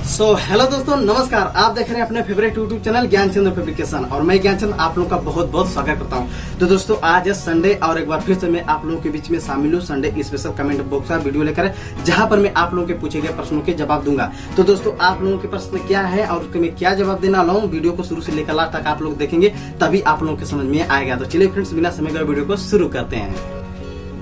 Hello दोस्तों, नमस्कार। आप देख रहे हैं अपने favourite YouTube channel Gyanchand fabrication और मैं ज्ञानचंद आप लोगों का बहुत बहुत स्वागत करता हूं। तो दोस्तों, आज है संडे और एक बार फिर से मैं आप लोगों के बीच में शामिल हूं संडे स्पेशल कमेंट बॉक्स का वीडियो लेकर, जहां पर मैं आप लोगों के पूछे गए प्रश्नों के जवाब दूंगा। तो दोस्तों, आप लोगों के प्रश्न क्या है और उसके मैं क्या जवाब देना वाला हूँ, वीडियो को शुरू से लेकर लास्ट तक आप लोग देखेंगे, तभी आप लोगों के समझ में आएगा। तो चलिए फ्रेंड्स, बिना समय गए वीडियो को शुरू करते हैं।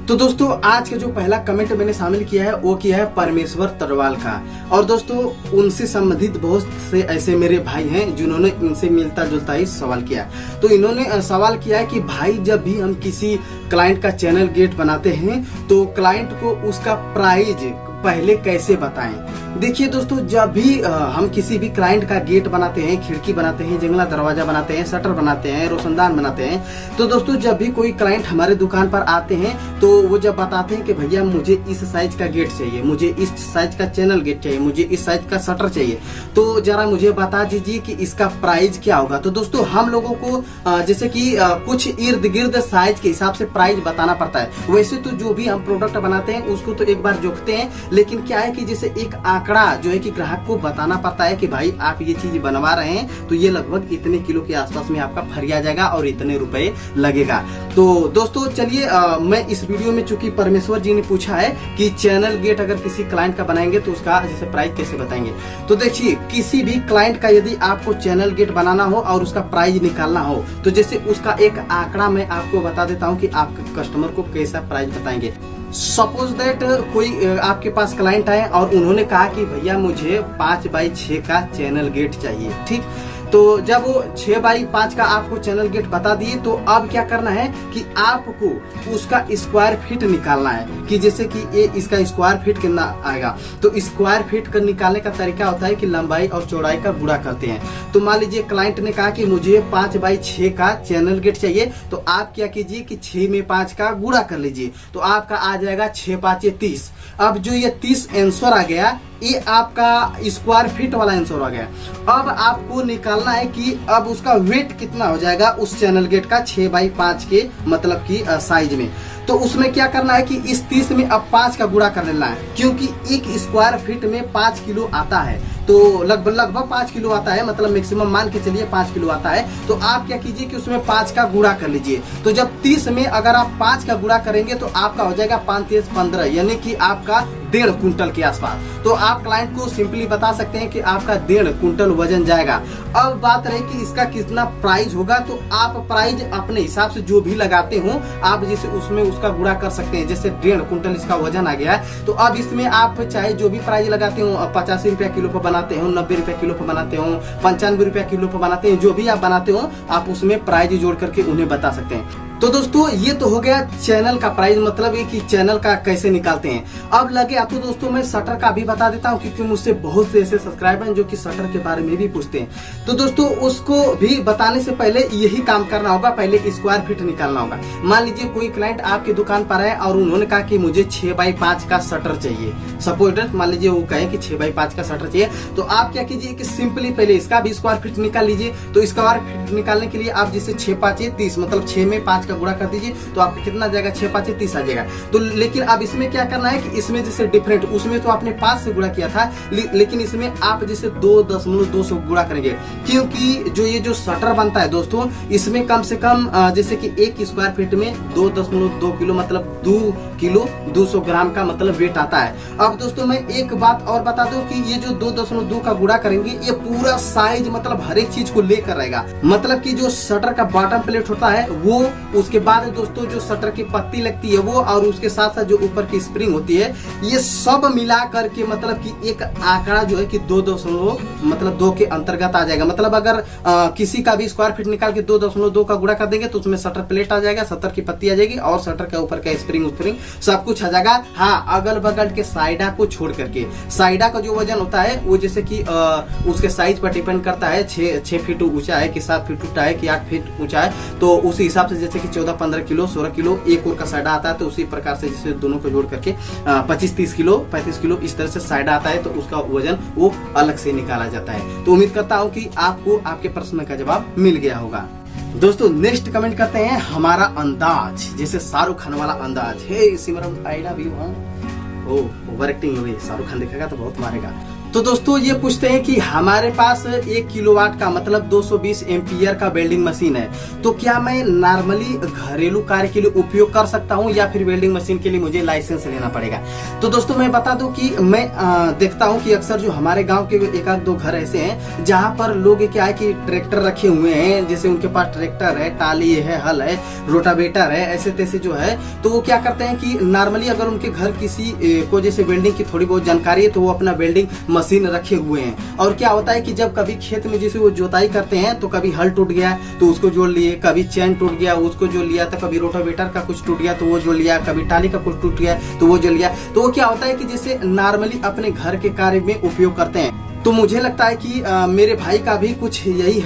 तो दोस्तों, आज का जो पहला कमेंट मैंने शामिल किया है वो किया है परमेश्वर तड़वाल का। और दोस्तों, उनसे संबंधित बहुत से ऐसे मेरे भाई हैं जिन्होंने इनसे मिलता जुलता ही सवाल किया। तो इन्होंने सवाल किया है कि भाई, जब भी हम किसी क्लाइंट का चैनल गेट बनाते हैं तो क्लाइंट को उसका प्राइस पहले कैसे बताएं। देखिए दोस्तों, जब भी हम किसी भी क्लाइंट का गेट बनाते हैं, खिड़की बनाते हैं, जंगला दरवाजा बनाते हैं, शटर बनाते हैं, रोशनदान बनाते हैं, तो दोस्तों जब भी कोई क्लाइंट हमारे दुकान पर आते हैं तो वो जब बताते हैं कि भैया मुझे इस साइज का गेट चाहिए, मुझे इस साइज का चैनल गेट चाहिए, मुझे इस साइज का शटर चाहिए, तो जरा मुझे बता दीजिए कि इसका प्राइस क्या होगा। तो दोस्तों, हम लोगों को जैसे कि कुछ इर्द गिर्द साइज के हिसाब से प्राइस बताना पड़ता है। वैसे तो जो भी हम प्रोडक्ट बनाते हैं उसको तो एक बार जोखते हैं, लेकिन क्या है कि जैसे एक आंकड़ा जो है कि ग्राहक को बताना पड़ता है कि भाई आप ये चीज बनवा रहे हैं तो ये लगभग इतने किलो के आसपास में आपका फरिया जाएगा और इतने रुपए लगेगा। तो दोस्तों चलिए, मैं इस वीडियो में, चूंकि परमेश्वर जी ने पूछा है कि चैनल गेट अगर किसी क्लाइंट का बनाएंगे तो उसका जैसे प्राइस कैसे बताएंगे। तो देखिए, किसी भी क्लाइंट का यदि आपको चैनल गेट बनाना हो और उसका प्राइस निकालना हो तो जैसे उसका एक आंकड़ा मैं आपको बता देता हूँ कि आप कस्टमर को कैसा प्राइस बताएंगे। सपोज दैट कोई आपके पास क्लाइंट आए और उन्होंने कहा कि भैया मुझे 5x6 का चैनल गेट चाहिए, ठीक। तो जब वो 6x5 का आपको चैनल गेट बता दिए तो अब क्या करना है कि आपको उसका स्क्वायर फीट निकालना है कि जैसे कि ये इसका स्क्वायर फीट कितना आएगा। तो स्क्वायर फीट का निकालने का तरीका होता है कि लंबाई और चौड़ाई का गुणा करते हैं। तो मान लीजिए क्लाइंट ने कहा कि मुझे 5x6 का चैनल गेट चाहिए, तो आप क्या कीजिए कि 6 में 5 का गुणा कर लीजिए, तो आपका आ जाएगा 6×5 = 30। अब जो ये 30 आंसर आ गया, ये आपका स्क्वायर फीट वाला आंसर आ गया। अब आपको निकालना है कि अब उसका वेट कितना हो जाएगा उस चैनल गेट का 6x5 के मतलब की साइज में। तो उसमें क्या करना है कि इस 30 में अब 5 का गुणा कर लेना है, क्योंकि एक स्क्वायर फीट में 5 किलो आता है। तो लगभग 5 किलो आता है, मतलब मैक्सिमम मान के चलिए 5 किलो आता है। तो आप क्या कीजिए कि उसमें 5 का गुणा कर लीजिए। तो जब 30 में अगर आप 5 का गुणा करेंगे तो आपका हो जाएगा 5 × 15, यानी कि आपका 1.5 कुंटल के आसपास। तो आप क्लाइंट को सिंपली बता सकते हैं कि आपका 1.5 कुंटल वजन जाएगा। अब बात रही कि इसका कितना प्राइस होगा, तो आप प्राइस अपने हिसाब से जो भी लगाते हो आप जैसे उसमें उसका गुणा कर सकते हैं। जैसे 1.5 कुंटल इसका वजन आ गया, तो अब इसमें आप चाहे जो भी प्राइस लगाते हो, 85 रुपया किलो पर बनाते हो, 90 रुपया किलो पर बनाते हो, 95 रुपया किलो पर बनाते हो, जो भी आप बनाते हो आप उसमें प्राइस जोड़ करके उन्हें बता सकते हैं। तो दोस्तों, ये तो हो गया चैनल का प्राइस, मतलब ये कि चैनल का कैसे निकालते हैं। अब लगे तो दोस्तों मैं शटर का भी बता देता हूँ, क्योंकि मुझसे बहुत से ऐसे सब्सक्राइबर हैं जो कि शटर के बारे में भी पूछते हैं। तो दोस्तों, उसको भी बताने से पहले यही काम करना होगा, पहले स्क्वायर फीट निकालना होगा। मान लीजिए कोई क्लाइंट आपकी दुकान पर आए और उन्होंने कहा कि मुझे 6x5 का शटर चाहिए। सपोज मान लीजिए वो कहे कि 6x5 का शटर चाहिए, तो आप क्या कीजिए कि सिंपली पहले इसका भी स्क्वायर फीट निकाल लीजिए। तो स्क्वायर फीट निकालने के लिए आप जैसे 6×5 = 30, मतलब 6 में 5 का गुणा कर दीजिए, तो आपका कितना जाएगा, 6×5 = 30 आ जाएगा। तो लेकिन अब इसमें क्या करना है कि इसमें जैसे डिफरेंट, उसमें तो आपने 5 से गुणा किया था, लेकिन इसमें आप जैसे 2.2 से गुणा करेंगे, क्योंकि जो ये जो शटर बनता है दोस्तों, इसमें कम से कम जैसे कि 1 स्क्वायर फीट में 2.2 किलो, मतलब 2 किलो 200 ग्राम का मतलब वेट आता है। अब दोस्तों मैं एक बात और बता दूं कि ये जो 2.2 का गुणा करेंगे, ये पूरा साइज मतलब हर एक चीज को लेकर रहेगा। मतलब कि जो शटर का बॉटम प्लेट होता है वो, उसके बाद दोस्तों जो शटर की पत्ती लगती है वो, और उसके साथ साथ जो ऊपर की स्प्रिंग होती है, ये सब मिला करके मतलब कि एक आंकड़ा जो है कि 2 के अंतर्गत आ जाएगा। मतलब अगर किसी का भी स्क्वायर फीट निकाल के 2.2 का गुणा कर देंगे तो उसमें शटर प्लेट आ जाएगा, शटर की पत्ती आ जाएगी और शटर के ऊपर का स्प्रिंग सब कुछ आ जाएगा। हाँ, अगल बगल के साइडा को छोड़ करके, साइडा का जो वजन होता है वो जैसे कि उसके साइज पर डिपेंड करता है, 6 फीट ऊंचा है कि 7 फीट ऊंचा है कि 8 फीट ऊंचा है, तो उसी हिसाब से जैसे कि 14-15 किलो, 16 किलो एक और का साइडा आता है, तो उसी प्रकार से जैसे दोनों को जोड़ करके 25-30 किलो, 35 किलो इस तरह से साइडा आता है, तो उसका वजन वो अलग से निकाला जाता है। तो उम्मीद करता हूँ कि आपको आपके प्रश्न का जवाब मिल गया होगा। दोस्तों नेक्स्ट कमेंट करते हैं, हमारा अंदाज जैसे शाहरुख खान वाला अंदाज है, Simran I love you, over acting हो गई, शाहरुख खान देखेगा तो बहुत मारेगा। तो दोस्तों ये पूछते हैं कि हमारे पास 1 किलोवाट का मतलब 220 एम्पियर का वेल्डिंग मशीन है, तो क्या मैं नॉर्मली घरेलू कार्य के लिए उपयोग कर सकता हूं या फिर वेल्डिंग मशीन के लिए मुझे लाइसेंस लेना पड़ेगा। तो दोस्तों मैं बता दूं कि मैं देखता हूं कि अक्सर जो हमारे गांव के एक आध दो घर ऐसे हैं जहां पर लोग क्या है कि ट्रैक्टर रखे हुए हैं, जैसे उनके पास ट्रैक्टर है, टाली है, हल है, रोटावेटर है, ऐसे तैसे जो है, तो वो क्या करते हैं कि नॉर्मली अगर उनके घर किसी को जैसे वेल्डिंग की थोड़ी बहुत जानकारी है तो वो अपना वेल्डिंग मशीन रखे हुए हैं। और क्या होता है कि जब कभी खेत में जैसे वो जोताई करते हैं तो कभी हल टूट गया तो उसको जोड़ लिए, कभी चैन टूट गया उसको जोड़ लिया, तो कभी रोटावेटर का कुछ टूट गया तो वो जोड़ लिया, कभी टाली का कुछ टूट गया तो वो जोड़ लिया। तो वो क्या होता है कि जैसे नॉर्मली अपने घर के कार्य में उपयोग करते हैं। तो मुझे लगता है कि मेरे भाई का भी कुछ यही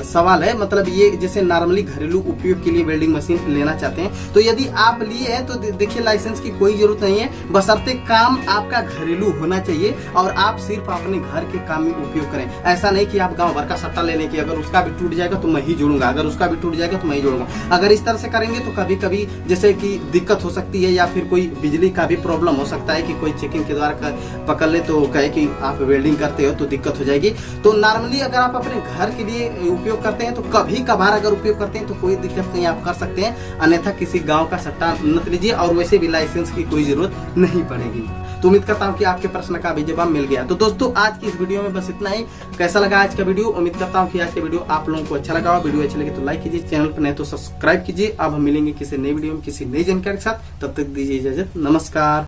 सवाल है, मतलब ये जैसे नॉर्मली घरेलू उपयोग के लिए वेल्डिंग मशीन लेना चाहते हैं। तो यदि आप लिए हैं तो देखिए लाइसेंस की कोई जरूरत नहीं है, बशर्ते काम आपका घरेलू होना चाहिए और आप सिर्फ अपने घर के काम में उपयोग करें। ऐसा नहीं कि आप गांव भर का सट्टा लेने की, अगर उसका भी टूट जाएगा तो मैं ही जोड़ूंगा, अगर उसका भी टूट जाएगा तो मैं ही जोड़ूंगा। अगर इस तरह से करेंगे तो कभी कभी जैसे कि दिक्कत हो सकती है या फिर कोई बिजली का भी प्रॉब्लम हो सकता है कि कोई चेकिंग के द्वारा पकड़ ले तो कहे कि आप वेल्डिंग करते हो तो दिक्कत हो जाएगी। तो नॉर्मली अगर आप अपने घर के लिए उपयोग करते हैं तो कभी कभार अगर उपयोग करते हैं तो कोई दिक्कत नहीं, आप कर सकते हैं, अन्यथा किसी गांव का सट्टा मत लीजिए और वैसे भी लाइसेंस की कोई जरूरत नहीं पड़ेगी। तो उम्मीद करता हूं कि आपके प्रश्न का भी जवाब मिल गया। तो दोस्तों आज की इस वीडियो में बस इतना ही। कैसा लगा आज का वीडियो? उम्मीद करता हूं कि आज का वीडियो आप लोगों को अच्छा लगा हो। वीडियो अच्छी लगे तो लाइक कीजिए, चैनल पर नहीं तो सब्सक्राइब कीजिए। अब हम मिलेंगे किसी नई वीडियो में किसी नई जानकारी के साथ, तब तक दीजिए इजाजत, नमस्कार।